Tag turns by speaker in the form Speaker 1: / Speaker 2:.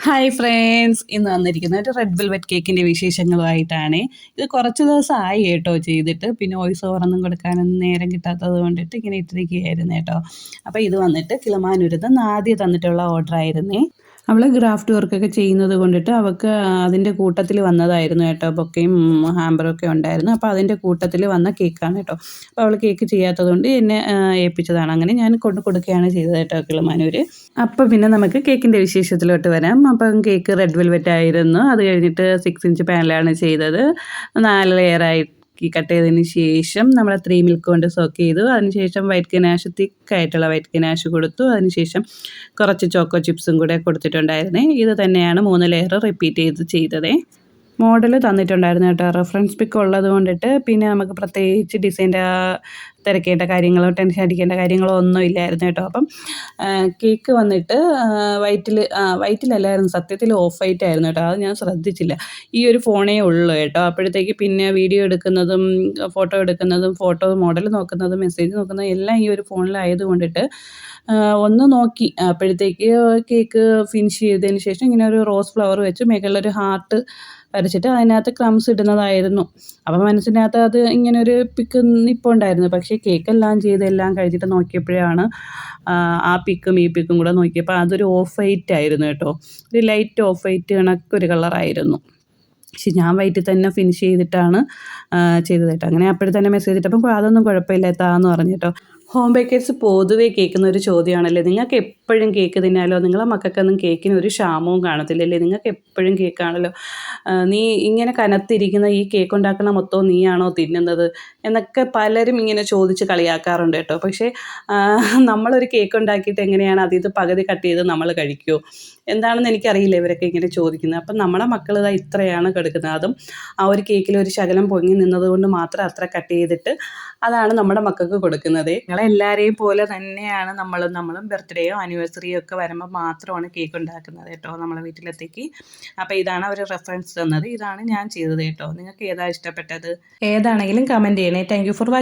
Speaker 1: Hi friends, ഇന്ന് വന്നിരിക്കുന്ന ഒരു റെഡ് വെൽവെറ്റ് കേക്കിൻ്റെ വിശേഷങ്ങളുമായിട്ടാണ്. ഇത് കുറച്ച് ദിവസമായി കേട്ടോ ചെയ്തിട്ട്, പിന്നെ വോയിസ് ഓവറൊന്നും കൊടുക്കാനൊന്നും നേരം കിട്ടാത്തത് കൊണ്ടിട്ട് ഇങ്ങനെ ഇട്ടിരിക്കുകയായിരുന്നു കേട്ടോ. അപ്പോൾ ഇത് വന്നിട്ട് കിളമാനൂരിന്ന് നാദിയ തന്നിട്ടുള്ള ഓർഡർ ആയിരുന്നേ. അവൾ ഗ്രാഫ്റ്റ് വർക്കൊക്കെ ചെയ്യുന്നത് കൊണ്ടിട്ട് അവൾക്ക് അതിൻ്റെ കൂട്ടത്തിൽ വന്നതായിരുന്നു കേട്ടോ. ബൊക്കയും ഹാമ്പറൊക്കെ ഉണ്ടായിരുന്നു. അപ്പോൾ അതിൻ്റെ കൂട്ടത്തിൽ വന്ന കേക്കാണ് കേട്ടോ. അപ്പോൾ അവൾ കേക്ക് ചെയ്യാത്തത് കൊണ്ട് എന്നെ ഏൽപ്പിച്ചതാണ്. അങ്ങനെ ഞാൻ കൊണ്ട് കൊടുക്കുകയാണ് ചെയ്തത് കേട്ടോ കിളമാനൂർ. അപ്പോൾ പിന്നെ നമുക്ക് കേക്കിൻ്റെ വിശേഷത്തിലോട്ട് വരാം. അപ്പം കേക്ക് റെഡ് വെൽവെറ്റ് ആയിരുന്നു. അത് കഴിഞ്ഞിട്ട് 6 ഇഞ്ച് പാനിലാണ് ചെയ്തത്. 4 ലെയറായി കട്ട് ചെയ്തതിന് ശേഷം നമ്മൾ 3 മിൽക്ക് കൊണ്ട് സോക്ക് ചെയ്തു. അതിനുശേഷം വൈറ്റ് ഗനാഷ് തിക്കായിട്ടുള്ള വൈറ്റ് ഗനാഷ് കൊടുത്തു. അതിനുശേഷം കുറച്ച് ചോക്കോ ചിപ്സും കൂടെ കൊടുത്തിട്ടുണ്ടായിരുന്നേ. ഇത് തന്നെയാണ് 3 ലെയർ റിപ്പീറ്റ് ചെയ്തതേ. മോഡൽ തന്നിട്ടുണ്ടായിരുന്നു കേട്ടോ. റെഫറൻസ് പിക്ക് ഉള്ളത് കൊണ്ടിട്ട് പിന്നെ നമുക്ക് പ്രത്യേകിച്ച് ഡിസൈൻ്റെ തിരക്കേണ്ട കാര്യങ്ങളോ ടെൻഷൻ അടിക്കേണ്ട കാര്യങ്ങളോ ഒന്നും ഇല്ലായിരുന്നു കേട്ടോ. അപ്പം കേക്ക് വന്നിട്ട് വൈറ്റിലല്ലായിരുന്നു, സത്യത്തിൽ ഓഫ് വൈറ്റ് ആയിരുന്നു കേട്ടോ. അത് ഞാൻ ശ്രദ്ധിച്ചില്ല. ഈ ഒരു ഫോണേ ഉള്ളൂ കേട്ടോ. അപ്പോഴത്തേക്ക് പിന്നെ വീഡിയോ എടുക്കുന്നതും ഫോട്ടോ മോഡൽ നോക്കുന്നതും മെസ്സേജ് നോക്കുന്നതും എല്ലാം ഈ ഒരു ഫോണിലായത് കൊണ്ടിട്ട് ഒന്ന് നോക്കി. അപ്പോഴത്തേക്ക് കേക്ക് ഫിനിഷ് ചെയ്തതിന് ശേഷം ഇങ്ങനെ ഒരു റോസ് ഫ്ലവർ വെച്ച് മുകളിലൊരു ഹാർട്ട് വരച്ചിട്ട് അതിനകത്ത് ക്രംസ് ഇടുന്നതായിരുന്നു. അപ്പം മനസ്സിനകത്ത് അത് ഇങ്ങനൊരു പിക്ക് നിൽപ്പുണ്ടായിരുന്നു. പക്ഷേ കേക്കെല്ലാം ചെയ്ത് എല്ലാം കഴിഞ്ഞിട്ട് നോക്കിയപ്പോഴാണ് ആ പിക്കും ഈ പിക്കും കൂടെ നോക്കിയപ്പോൾ അതൊരു ഓഫ് വൈറ്റ് ആയിരുന്നു കേട്ടോ. ഒരു ലൈറ്റ് ഓഫ് വൈറ്റ് കണക്കൊരു കളറായിരുന്നു. പക്ഷെ ഞാൻ വൈറ്റിൽ തന്നെ ഫിനിഷ് ചെയ്തിട്ടാണ് ചെയ്തത് കേട്ടോ. അങ്ങനെ അപ്പോഴത്തന്നെ മെസ്സേജ് ഇട്ടപ്പം അതൊന്നും കുഴപ്പമില്ല എത്താന്ന് പറഞ്ഞു കേട്ടോ. ഹോം ബേക്കേഴ്സ് പൊതുവേ കേൾക്കുന്ന ഒരു ചോദ്യമാണല്ലേ, നിങ്ങൾക്ക് എപ്പോഴും കേക്ക് തിന്നാലോ, നിങ്ങളെ മക്കൾക്കൊന്നും കേക്കിന് ഒരു ക്ഷാമവും കാണത്തില്ലല്ലേ, നിങ്ങൾക്ക് എപ്പോഴും കേക്കാണല്ലോ, നീ ഇങ്ങനെ കനത്തിരിക്കുന്ന ഈ കേക്ക് ഉണ്ടാക്കുന്ന മൊത്തവും നീയാണോ തിന്നുന്നത് എന്നൊക്കെ പലരും ഇങ്ങനെ ചോദിച്ച് കളിയാക്കാറുണ്ട് കേട്ടോ. പക്ഷേ നമ്മളൊരു കേക്ക് ഉണ്ടാക്കിയിട്ട് എങ്ങനെയാണ് അതിൽ നിന്ന് പകുതി കട്ട് ചെയ്ത് നമ്മൾ കഴിക്കുമോ എന്താണെന്ന് എനിക്കറിയില്ല ഇവരൊക്കെ ഇങ്ങനെ ചോദിക്കുന്നത്. അപ്പം നമ്മുടെ മക്കൾ ഇതാ ഇത്രയാണ് കെടുക്കുന്നത്. അതും ആ ഒരു കേക്കിൽ ഒരു ശകലം പൊങ്ങി നിന്നതുകൊണ്ട് മാത്രം അത്ര കട്ട് ചെയ്തിട്ട് അതാണ് നമ്മുടെ മക്കൾക്ക് കൊടുക്കുന്നത്. ഞങ്ങളെല്ലാവരെയും പോലെ തന്നെയാണ് നമ്മളും ബർത്ത്ഡേയോ ആനിവേഴ്സറിയോ ഒക്കെ വരുമ്പോൾ മാത്രമാണ് കേക്ക് ഉണ്ടാക്കുന്നത് കേട്ടോ നമ്മളെ വീട്ടിലെത്തേക്ക്. അപ്പോൾ ഇതാണ് അവർ റെഫറൻസ് തന്നത്. ഇതാണ് ഞാൻ ചെയ്തത് കേട്ടോ. നിങ്ങൾക്ക് ഏതാ ഇഷ്ടപ്പെട്ടത്? ഏതാണെങ്കിലും കമൻറ്റ് ചെയ്യണേ. Thank you for watching.